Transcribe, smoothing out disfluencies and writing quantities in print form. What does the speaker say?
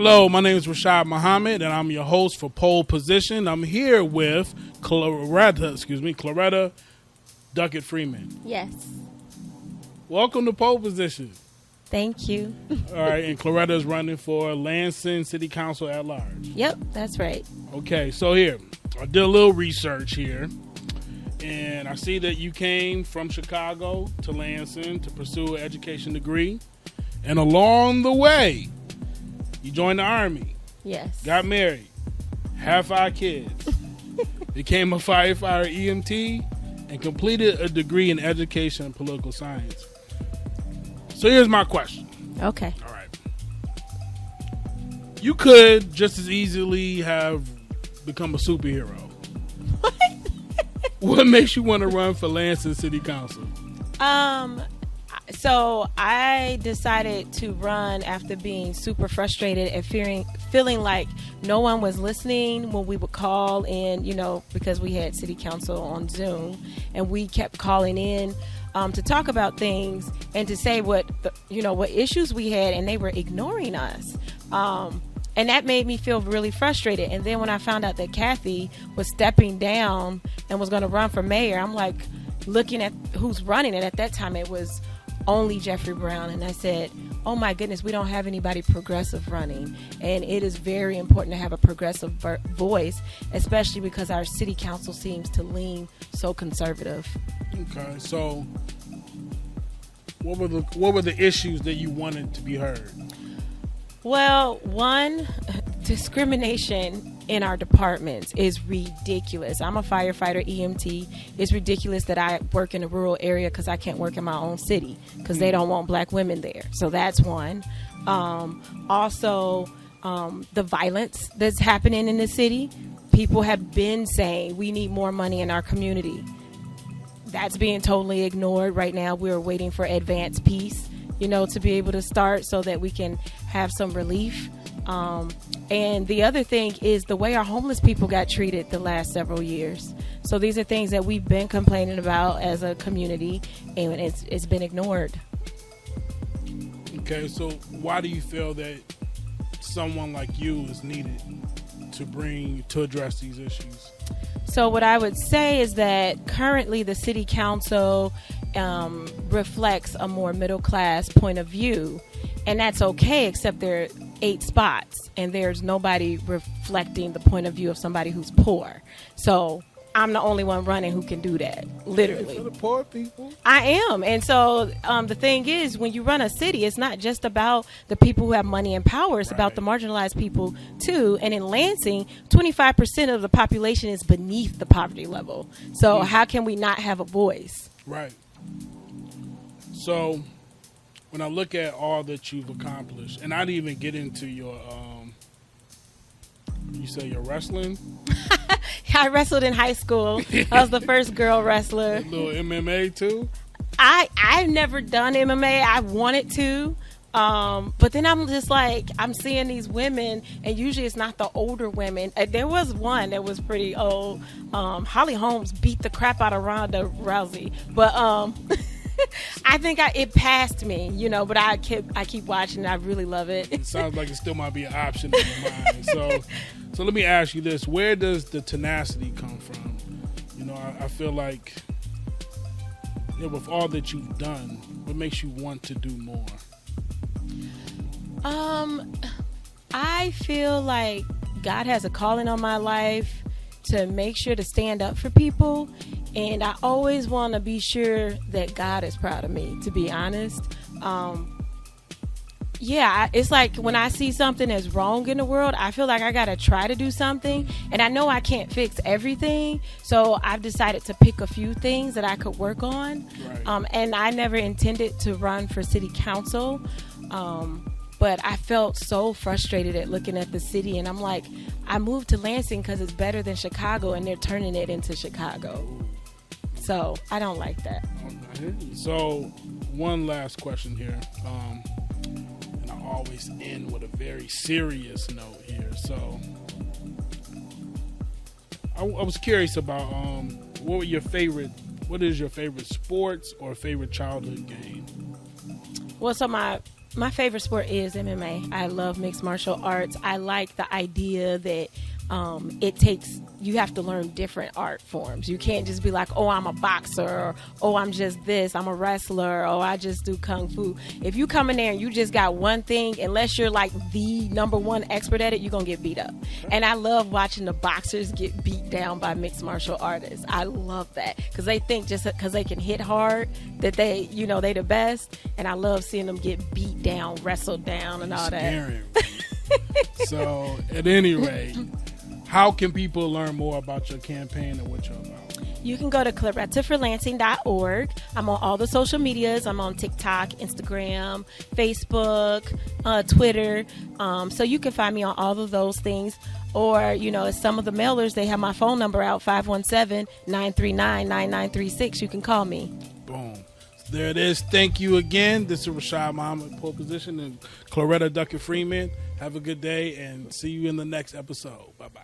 Hello, my name is Rashad Muhammad, and I'm your host for Pole Position. I'm here with Claretta Duckett-Freeman. Yes. Welcome to Pole Position. Thank you. All right, and Claretta is running for Lansing City Council at large. Yep, that's right. Okay, so here, I did a little research here, and I see that you came from Chicago to Lansing to pursue an education degree, and along the way, you joined the Army. Yes. Got married. Had 5 kids. Became a firefighter EMT and completed a degree in education and political science. So here's my question. Okay. All right. You could just as easily have become a superhero. What? What makes you want to run for Lansing City Council? So I decided to run after being super frustrated and feeling like no one was listening when we would call in, because we had city council on Zoom, and we kept calling in to talk about things and to say what issues we had, and they were ignoring us. And that made me feel really frustrated. And then when I found out that Kathy was stepping down and was going to run for mayor, I'm like looking at who's running. And at that time, it was only Jeffrey Brown. And I said, oh my goodness, we don't have anybody progressive running. And it is very important to have a progressive voice, especially because our city council seems to lean so conservative. Okay, so what were the issues that you wanted to be heard? Well, one, discrimination in our departments is ridiculous. I'm a firefighter EMT. It's ridiculous that I work in a rural area because I can't work in my own city because they don't want black women there. So that's one. Also, the violence that's happening in the city. People have been saying we need more money in our community. That's being totally ignored right now. We're waiting for advanced peace, to be able to start so that we can have some relief. And the other thing is the way our homeless people got treated the last several years. So these are things that we've been complaining about as a community, and it's been ignored. Okay, so why do you feel that someone like you is needed to address these issues? So what I would say is that currently the city council reflects a more middle class point of view, and that's okay, except there are 8 spots and there's nobody reflecting the point of view of somebody who's poor. So I'm the only one running who can do that, literally. For the poor people. I am. And so the thing is, when you run a city, it's not just about the people who have money and power. It's about the marginalized people, too. And in Lansing, 25% of the population is beneath the poverty level. So how can we not have a voice? Right. So when I look at all that you've accomplished, and I didn't even get into your, you say your wrestling? I wrestled in high school. I was the first girl wrestler. A little MMA too? I've never done MMA. I wanted to. But then I'm just like, I'm seeing these women, and usually it's not the older women. There was one that was pretty old. Holly Holmes beat the crap out of Ronda Rousey. But I think it passed me, but I keep watching it. I really love it. It sounds like it still might be an option in your mind. So let me ask you this. Where does the tenacity come from? I feel like with all that you've done, what makes you want to do more? I feel like God has a calling on my life to make sure to stand up for people. And I always want to be sure that God is proud of me, to be honest. It's like when I see something that's wrong in the world, I feel like I got to try to do something. And I know I can't fix everything. So I've decided to pick a few things that I could work on. Right. And I never intended to run for city council. But I felt so frustrated at looking at the city. And I'm like, I moved to Lansing because it's better than Chicago, and they're turning it into Chicago. So I don't like that. Okay. So one last question here. And I always end with a very serious note here. So I was curious about what is your favorite sports or favorite childhood game? Well, so my My favorite sport is MMA. I love mixed martial arts. I like the idea that you have to learn different art forms. You can't just be like, oh, I'm a boxer, or oh, I'm just this, I'm a wrestler, or I just do kung fu. If you come in there and you just got one thing, unless you're like the number one expert at it, you're going to get beat up. And I love watching the boxers get beat down by mixed martial artists. I love that because they think just because they can hit hard that they the best. And I love seeing them get beat down, wrestled down, and all that. So, at any rate, how can people learn more about your campaign and what you're about? You can go to ClarettaForLansing.org. I'm on all the social medias. I'm on TikTok, Instagram, Facebook, Twitter. So you can find me on all of those things. Or, some of the mailers, they have my phone number out, 517-939-9936. You can call me. Boom. So there it is. Thank you again. This is Rashad Muhammad, pole position, and Claretta Duckett-Freeman. Have a good day and see you in the next episode. Bye-bye.